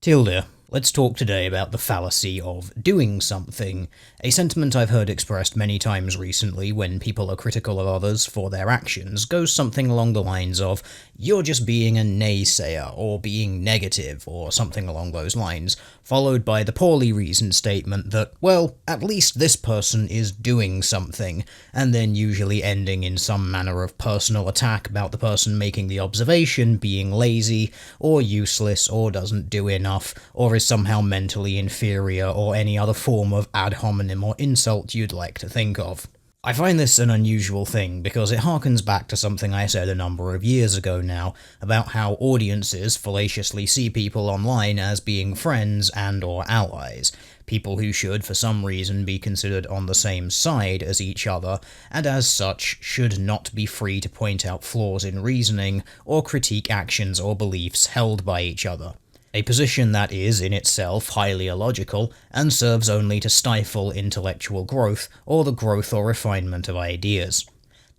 Tilda, let's talk today about the fallacy of doing something, a sentiment I've heard expressed many times recently when people are critical of others for their actions goes something along the lines of, "You're just being a naysayer," or "being negative," or something along those lines, followed by the poorly reasoned statement that, well, at least this person is doing something, and then usually ending in some manner of personal attack about the person making the observation being lazy, or useless, or doesn't do enough, or is somehow mentally inferior, or any other form of ad hominem or insult you'd like to think of. I find this an unusual thing because it harkens back to something I said a number of years ago now, about how audiences fallaciously see people online as being friends and/or allies, people who should for some reason be considered on the same side as each other, and as such should not be free to point out flaws in reasoning or critique actions or beliefs held by each other. A position that is, in itself, highly illogical, and serves only to stifle intellectual growth, or the growth or refinement of ideas.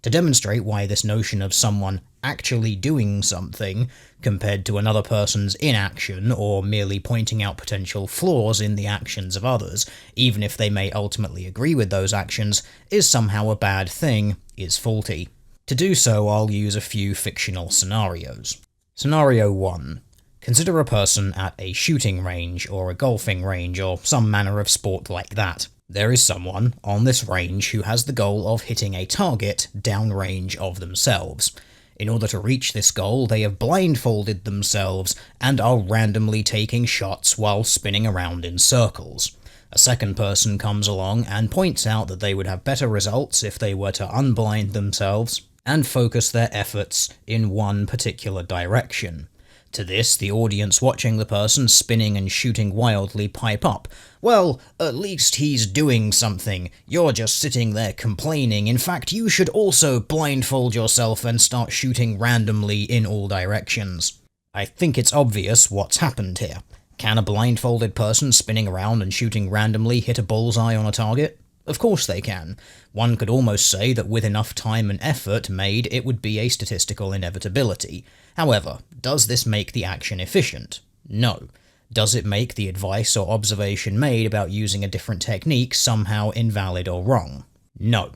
To demonstrate why this notion of someone actually doing something, compared to another person's inaction, or merely pointing out potential flaws in the actions of others, even if they may ultimately agree with those actions, is somehow a bad thing, is faulty. To do so, I'll use a few fictional scenarios. Scenario 1. Consider a person at a shooting range, or a golfing range, or some manner of sport like that. There is someone on this range who has the goal of hitting a target downrange of themselves. In order to reach this goal, they have blindfolded themselves and are randomly taking shots while spinning around in circles. A second person comes along and points out that they would have better results if they were to unblind themselves and focus their efforts in one particular direction. To this, the audience watching the person spinning and shooting wildly pipe up, "Well, at least he's doing something. You're just sitting there complaining. In fact, you should also blindfold yourself and start shooting randomly in all directions." I think it's obvious what's happened here. Can a blindfolded person spinning around and shooting randomly hit a bullseye on a target? Of course they can. One could almost say that with enough time and effort made, it would be a statistical inevitability. However, does this make the action efficient? No. Does it make the advice or observation made about using a different technique somehow invalid or wrong? No.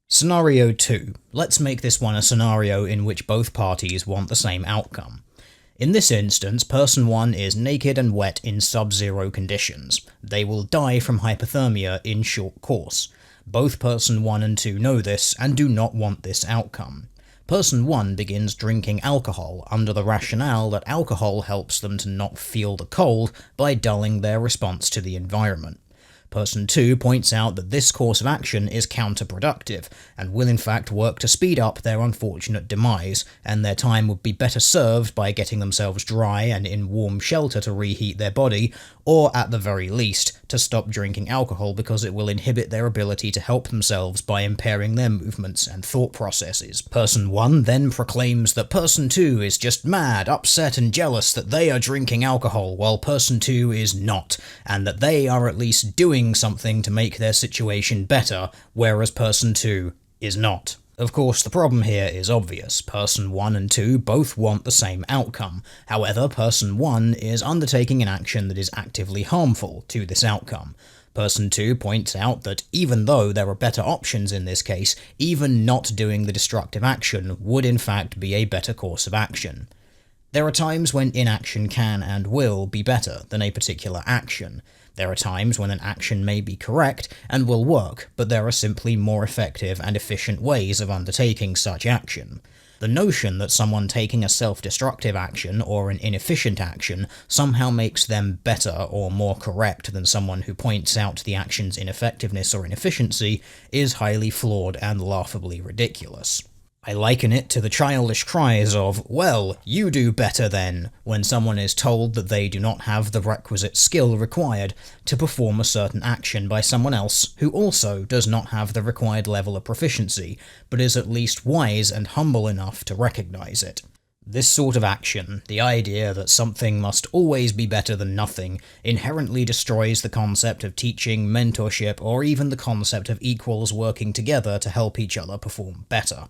Scenario 2. Let's make this one a scenario in which both parties want the same outcome. In this instance, person 1 is naked and wet in sub-zero conditions. They will die from hypothermia in short course. Both person 1 and 2 know this and do not want this outcome. Person 1 begins drinking alcohol under the rationale that alcohol helps them to not feel the cold by dulling their response to the environment. Person 2 points out that this course of action is counterproductive, and will in fact work to speed up their unfortunate demise, and their time would be better served by getting themselves dry and in warm shelter to reheat their body, or at the very least, to stop drinking alcohol because it will inhibit their ability to help themselves by impairing their movements and thought processes. Person 1 then proclaims that person 2 is just mad, upset and jealous that they are drinking alcohol while person 2 is not, and that they are at least doing something to make their situation better, whereas person 2 is not. Of course, the problem here is obvious. Person 1 and 2 both want the same outcome. However, person 1 is undertaking an action that is actively harmful to this outcome. Person 2 points out that even though there are better options in this case, even not doing the destructive action would in fact be a better course of action. There are times when inaction can and will be better than a particular action. There are times when an action may be correct and will work, but there are simply more effective and efficient ways of undertaking such action. The notion that someone taking a self-destructive action or an inefficient action somehow makes them better or more correct than someone who points out the action's ineffectiveness or inefficiency is highly flawed and laughably ridiculous. I liken it to the childish cries of, "Well, you do better then," when someone is told that they do not have the requisite skill required to perform a certain action by someone else who also does not have the required level of proficiency, but is at least wise and humble enough to recognize it. This sort of action, the idea that something must always be better than nothing, inherently destroys the concept of teaching, mentorship, or even the concept of equals working together to help each other perform better.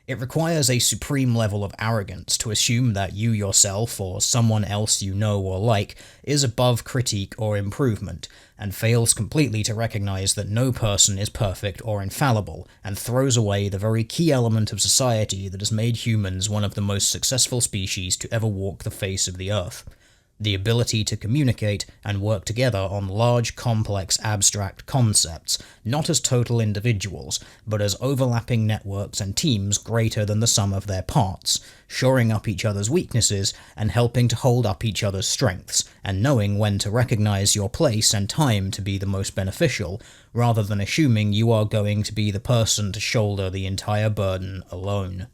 It requires a supreme level of arrogance to assume that you yourself, or someone else you know or like, is above critique or improvement, and fails completely to recognize that no person is perfect or infallible, and throws away the very key element of society that has made humans one of the most successful species to ever walk the face of the earth: the ability to communicate and work together on large, complex, abstract concepts, not as total individuals, but as overlapping networks and teams greater than the sum of their parts, shoring up each other's weaknesses and helping to hold up each other's strengths, and knowing when to recognize your place and time to be the most beneficial, rather than assuming you are going to be the person to shoulder the entire burden alone.